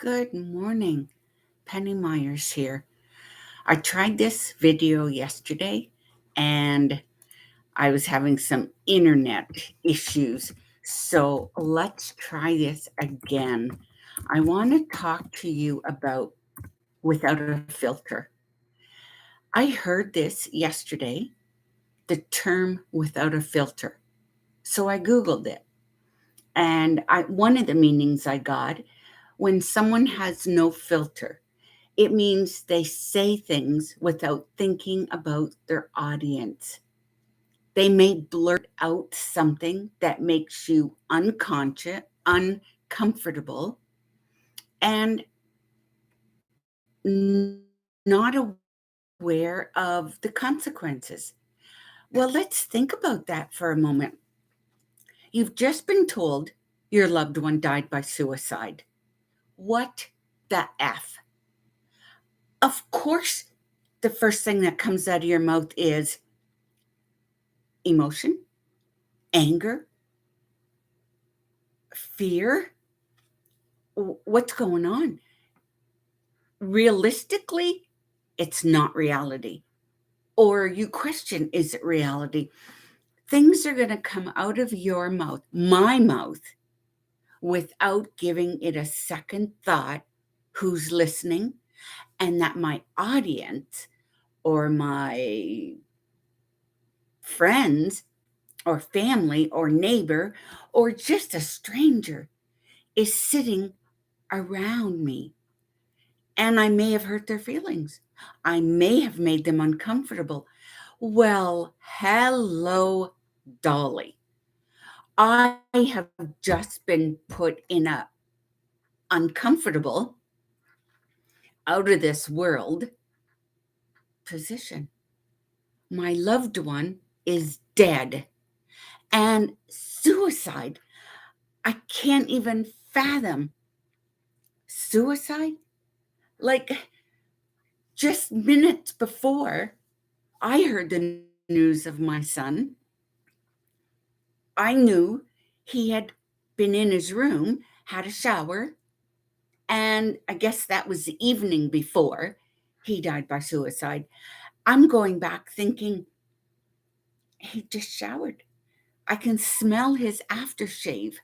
Good morning. Penny Myers here. I tried this video yesterday and I was having some internet issues. So let's try this again. I want to talk to you about without a filter. I heard this yesterday, the term without a filter. So I Googled it. And one of the meanings I got when someone has no filter. It means they say things without thinking about their audience. They may blurt out something that makes you unconscious, uncomfortable, and not aware of the consequences. Well, let's think about that for a moment. You've just been told your loved one died by suicide. What the F? Of course, the first thing that comes out of your mouth is emotion, anger, fear. What's going on? Realistically, it's not reality. Or you question, is it reality? Things are going to come out of your mouth, my mouth, without giving it a second thought who's listening, and that my audience or my friends or family or neighbor or just a stranger is sitting around me. And I may have hurt their feelings. I may have made them uncomfortable. Well, hello, Dolly. I have just been put in a uncomfortable, out of this world position. My loved one is dead. And suicide, I can't even fathom. Suicide? Like just minutes before I heard the news of my son, I knew he had been in his room, had a shower, and I guess that was the evening before he died by suicide. I'm going back thinking he just showered. I can smell his aftershave.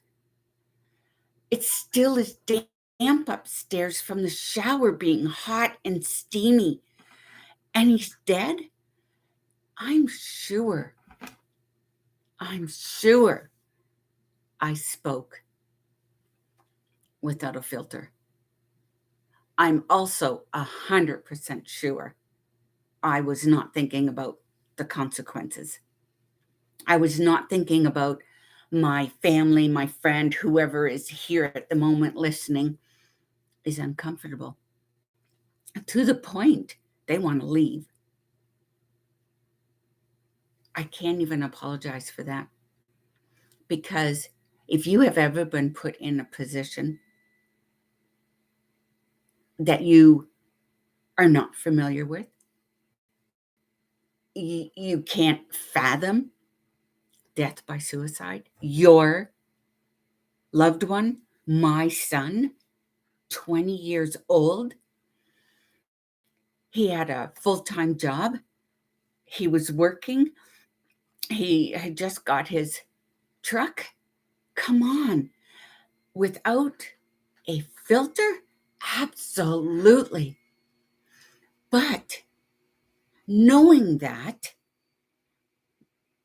It still is damp upstairs from the shower being hot and steamy. And he's dead? I'm sure I spoke without a filter. I'm also 100% sure I was not thinking about the consequences. I was not thinking about my family, my friend, whoever is here at the moment listening is uncomfortable to the point they want to leave. I can't even apologize for that, because if you have ever been put in a position that you are not familiar with, you can't fathom death by suicide. Your loved one, my son, 20 years old, he had a full-time job. He was working. He had just got his truck. Come on. Without a filter? Absolutely. But knowing that,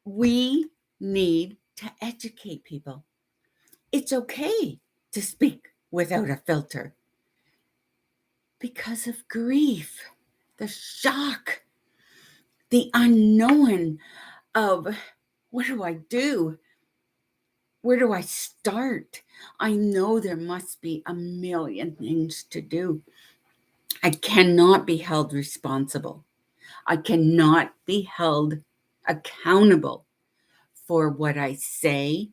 we need to educate people. It's okay to speak without a filter because of grief, the shock, the unknown of what do I do? Where do I start? I know there must be a million things to do. I cannot be held responsible. I cannot be held accountable for what I say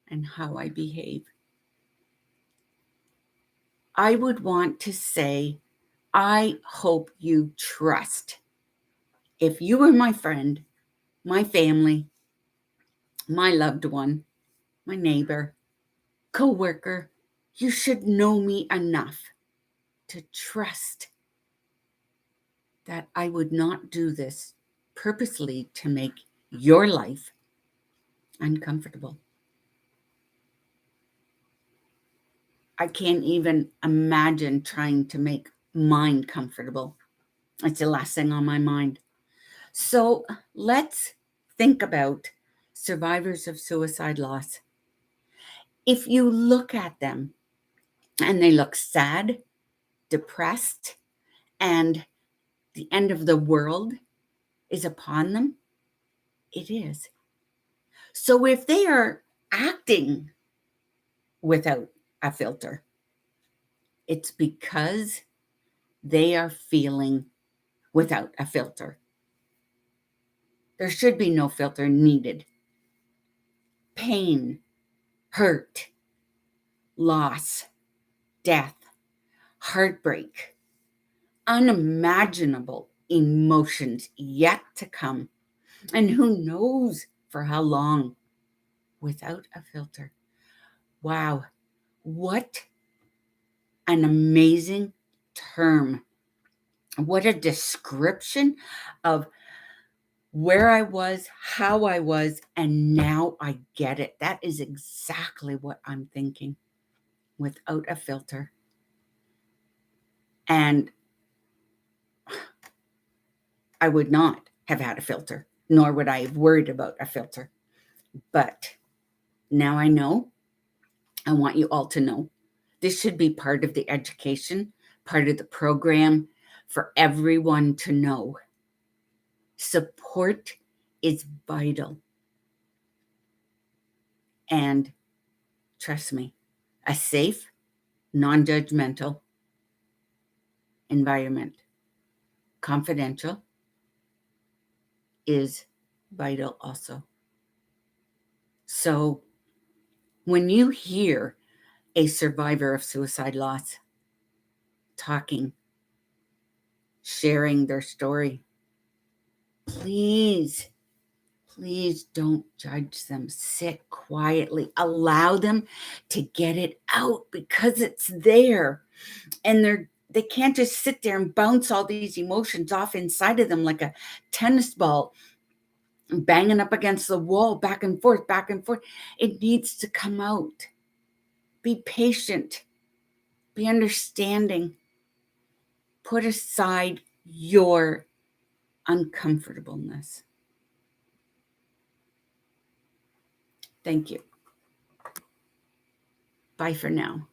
and how I behave. I would want to say, I hope you trust. If you were my friend, my family, my loved one, my neighbor, coworker, You should know me enough to trust that I would not do this purposely to make your life uncomfortable. I can't even imagine trying to make mine comfortable. It's the last thing on my mind. So let's think about survivors of suicide loss. If you look at them and they look sad, depressed, and the end of the world is upon them, it is. So if they are acting without a filter, it's because they are feeling without a filter. There should be no filter needed. Pain, hurt, loss, death, heartbreak, unimaginable emotions yet to come, and who knows for how long, without a filter. Wow, what an amazing term. What a description of where I was, how I was, and now I get it. That is exactly what I'm thinking, without a filter. And I would not have had a filter, nor would I have worried about a filter. But now I know. I want you all to know. This should be part of the education, part of the program for everyone to know. Support is vital. And trust me, a safe, non-judgmental environment, confidential, is vital also. So when you hear a survivor of suicide loss talking, sharing their story, please don't judge them. Sit quietly. Allow them to get it out because it's there. And they can't just sit there and bounce all these emotions off inside of them like a tennis ball, banging up against the wall, back and forth, back and forth. It needs to come out. Be patient. Be understanding. Put aside your uncomfortableness. Thank you. Bye for now.